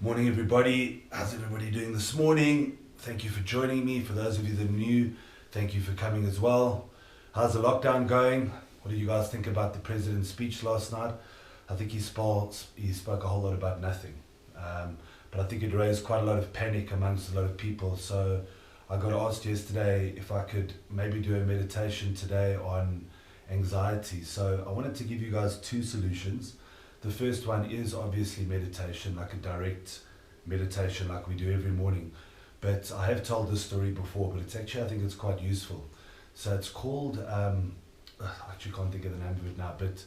Morning, everybody. How's everybody doing this morning? Thank you for joining me. For those of you that are new, thank you for coming as well. How's the lockdown going? What do you guys think about the president's speech last night? I think he spoke a whole lot about nothing. But I think it raised quite a lot of panic amongst a lot of people. So I got asked yesterday if I could maybe do a meditation today on anxiety. So I wanted to give you guys two solutions. The first one is obviously meditation, like a direct meditation like we do every morning. But I have told this story before, but it's actually, I think it's quite useful. So it's called, I actually can't think of the name of it now, but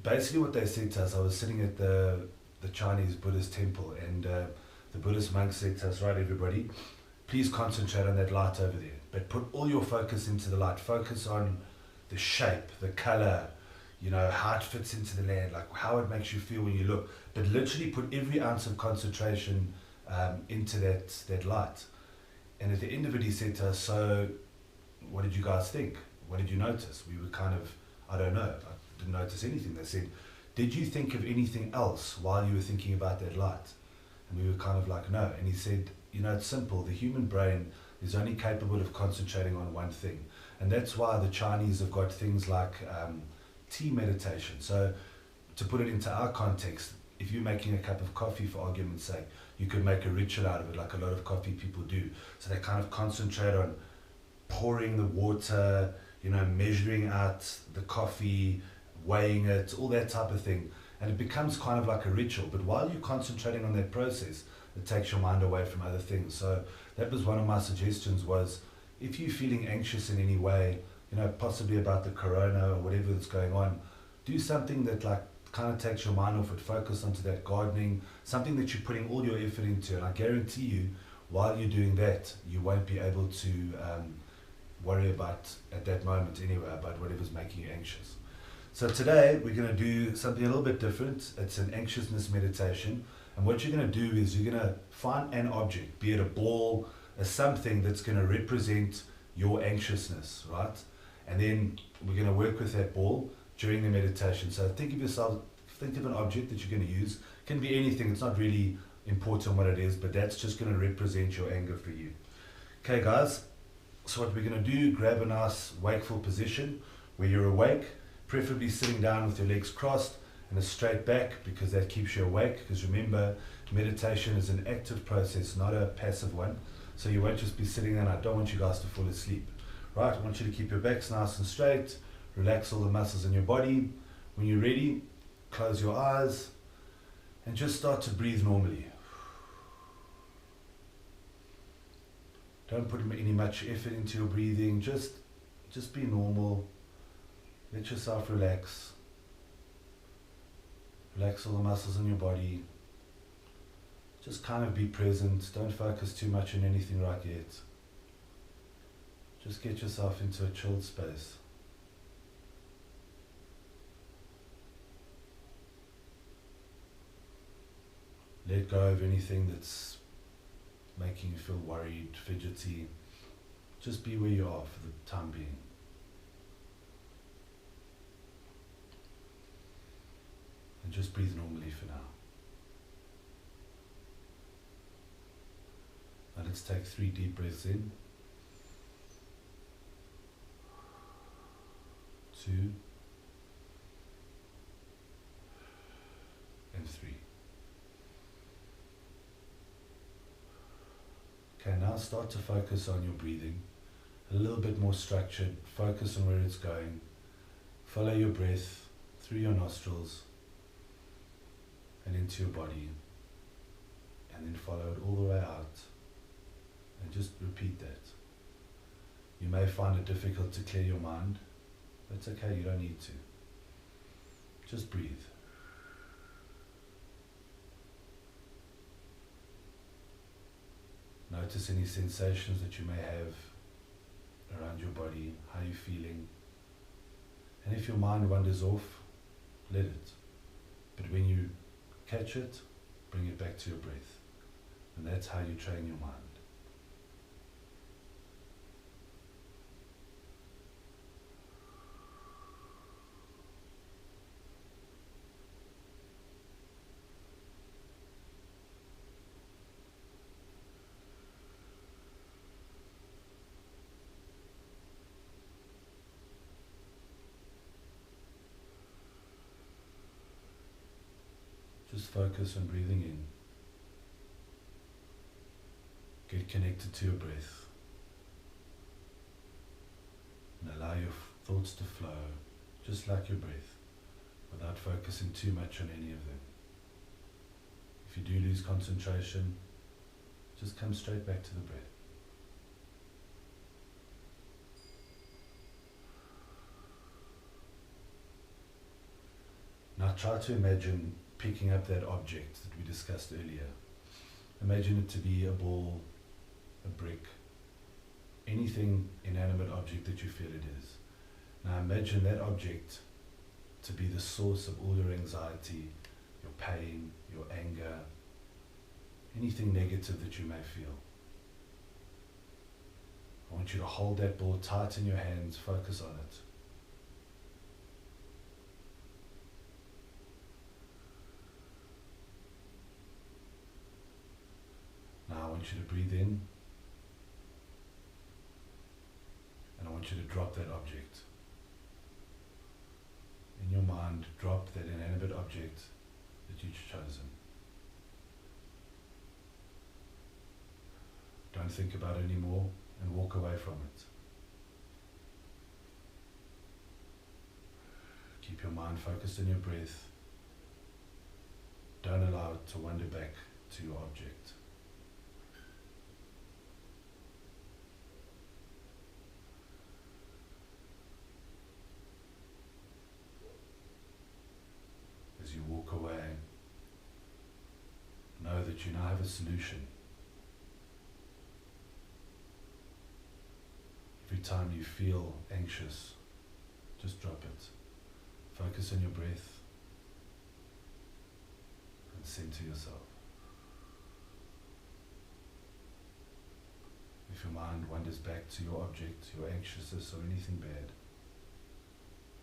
basically what they said to us, I was sitting at the Chinese Buddhist temple, and the Buddhist monk said to us, right, everybody, please concentrate on that light over there, but put all your focus into the light. Focus on the shape, the color, how it fits into the land, like how it makes you feel when you look, but literally put every ounce of concentration into that light. And at the end of it, he said to us, so what did you guys think? What did you notice? We were kind of, I don't know, I didn't notice anything. They said, did you think of anything else while you were thinking about that light? And we were kind of like, no. And he said, it's simple. The human brain is only capable of concentrating on one thing. And that's why the Chinese have got things like tea meditation. So to put it into our context, if you're making a cup of coffee, for argument's sake, you could make a ritual out of it, like a lot of coffee people do. So they kind of concentrate on pouring the water, measuring out the coffee, weighing it, all that type of thing. And it becomes kind of like a ritual. But while you're concentrating on that process, it takes your mind away from other things. So that was one of my suggestions, was if you're feeling anxious in any way, possibly about the corona or whatever that's going on, do something that like kind of takes your mind off it. Focus onto that gardening, something that you're putting all your effort into. And I guarantee you, while you're doing that, you won't be able to worry about, at that moment anyway, about whatever's making you anxious. So today we're going to do something a little bit different. It's an anxiousness meditation. And what you're going to do is you're going to find an object, be it a ball, a something that's going to represent your anxiousness, right? And then we're going to work with that ball during the meditation. So think of an object that you're going to use. It can be anything. It's not really important what it is, but that's just going to represent your anger for you. Okay, guys. So what we're going to do, grab a nice wakeful position where you're awake, preferably sitting down with your legs crossed and a straight back, because that keeps you awake. Because remember, meditation is an active process, not a passive one. So you won't just be sitting there, and I don't want you guys to fall asleep. Right, I want you to keep your backs nice and straight, relax all the muscles in your body. When you're ready, close your eyes and just start to breathe normally. Don't put any much effort into your breathing, just be normal. Let yourself relax. Relax all the muscles in your body. Just kind of be present. Don't focus too much on anything right yet. Just get yourself into a chilled space. Let go of anything that's making you feel worried, fidgety. Just be where you are for the time being. And just breathe normally for now. Now let's take 3 deep breaths in. 2 and 3. Okay, now start to focus on your breathing. A little bit more structured. Focus on where it's going. Follow your breath through your nostrils and into your body, and then follow it all the way out, and just repeat that. You may find it difficult to clear your mind. That's okay, you don't need to. Just breathe. Notice any sensations that you may have around your body, how you're feeling. And if your mind wanders off, let it. But when you catch it, bring it back to your breath. And that's how you train your mind. Just focus on breathing in. Get connected to your breath. And allow your thoughts to flow, just like your breath, without focusing too much on any of them. If you do lose concentration, just come straight back to the breath. Now try to imagine picking up that object that we discussed earlier. Imagine it to be a ball, a brick, anything inanimate object that you feel it is. Now imagine that object to be the source of all your anxiety, your pain, your anger, anything negative that you may feel. I want you to hold that ball tight in your hands, focus on it. Now I want you to breathe in, and I want you to drop that object. In your mind, drop that inanimate object that you've chosen. Don't think about it anymore and walk away from it. Keep your mind focused on your breath. Don't allow it to wander back to your object. As you walk away, know that you now have a solution. Every time you feel anxious, just drop it. Focus on your breath and center yourself. If your mind wanders back to your object, your anxiousness or anything bad,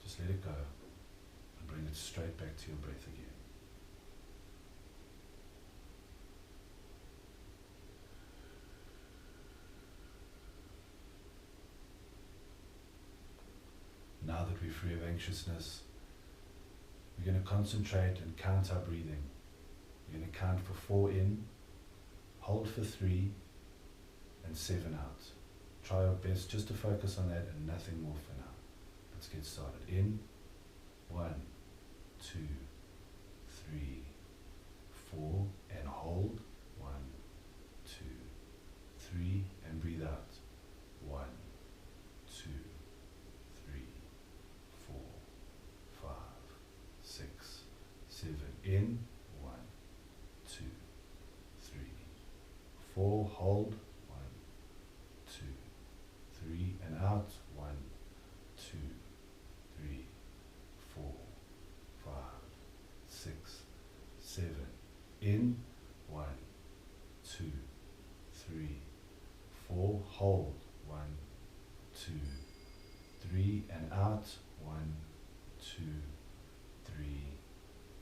just let it go and bring it straight back to your breath again. Now that we're free of anxiousness, we're going to concentrate and count our breathing. We're going to count for 4 in, hold for 3, and 7 out. Try your best just to focus on that and nothing more for now. Let's get started. In, 1, 2, 3, 4, and hold. 1, 2, 3, and breathe out. 1, 2, 3, 4, 5, 6, 7. In, 1, 2, 3, 4. Hold. 1, 2, 3, and out. 1, 2, 3, 4, 5, 6, 7. In, 1, 2, 3, 4. Hold. 1, 2, 3, and out. 1, 2, 3,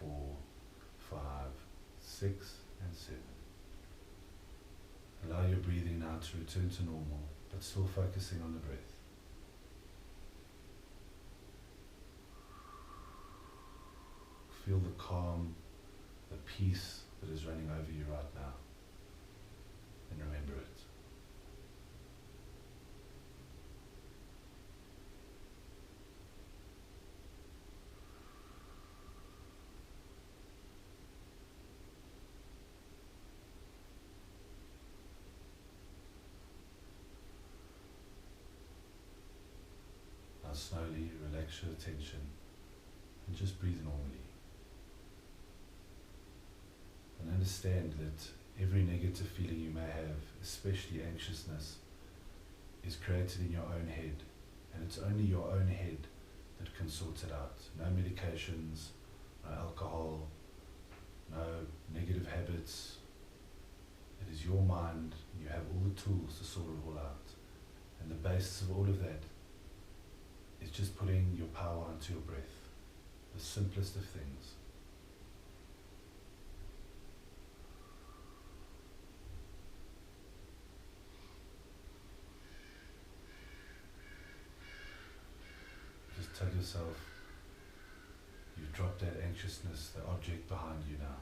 4, 5, 6, and 7. Allow your breathing now to return to normal, but still focusing on the breath. Feel the calm, the peace that is running over you right now, and remember it. Now slowly relax your attention and just breathe normally. And understand that every negative feeling you may have, especially anxiousness, is created in your own head, and it's only your own head that can sort it out. No medications, no alcohol, no negative habits. It is your mind, and you have all the tools to sort it all out. And the basis of all of that is just putting your power onto your breath, the simplest of things. Just tell yourself you've dropped that anxiousness, the object behind you now.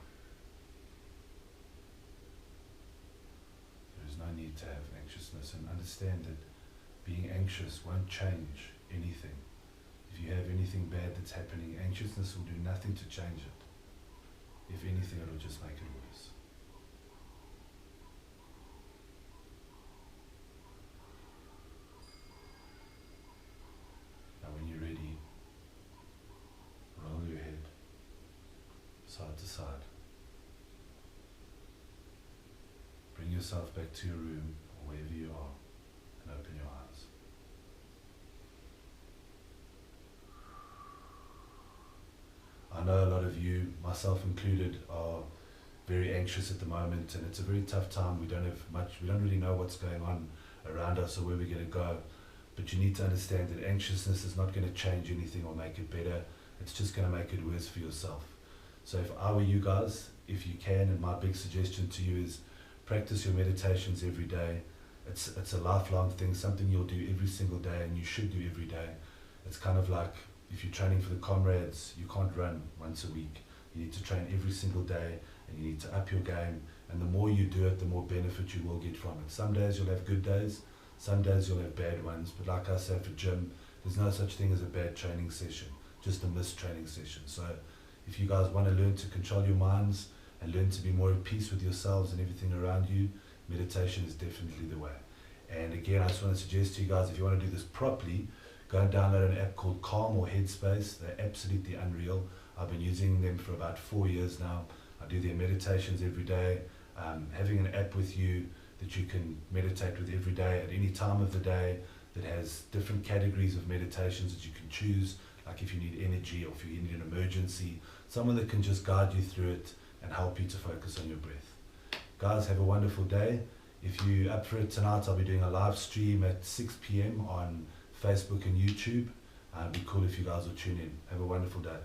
need to have anxiousness, and understand that being anxious won't change anything. If you have anything bad that's happening, anxiousness will do nothing to change it. If anything, it will just make it worse. Now when you're ready, roll your head side to side. Bring yourself back to your room or wherever you are and open your eyes. I know a lot of you, myself included, are very anxious at the moment, and it's a very tough time. We don't really know what's going on around us or where we're going to go. But you need to understand that anxiousness is not going to change anything or make it better. It's just going to make it worse for yourself. So if I were you guys, if you can, and my big suggestion to you is practice your meditations every day. It's a lifelong thing, something you'll do every single day, and you should do every day. It's kind of like if you're training for the comrades, you can't run once a week. You need to train every single day, and you need to up your game. And the more you do it, the more benefit you will get from it. Some days you'll have good days, some days you'll have bad ones. But like I say for gym, there's no such thing as a bad training session, just a missed training session. So if you guys want to learn to control your minds and learn to be more at peace with yourselves and everything around you, meditation is definitely the way. And again, I just want to suggest to you guys, if you want to do this properly, go and download an app called Calm or Headspace. They're absolutely unreal. I've been using them for about 4 years now. I do their meditations every day. Having an app with you that you can meditate with every day at any time of the day, that has different categories of meditations that you can choose, like if you need energy or if you need an emergency, someone that can just guide you through it and help you to focus on your breath. Guys, have a wonderful day. If you're up for it tonight, I'll be doing a live stream at 6 p.m. on Facebook and YouTube. It'd be cool if you guys will tune in. Have a wonderful day.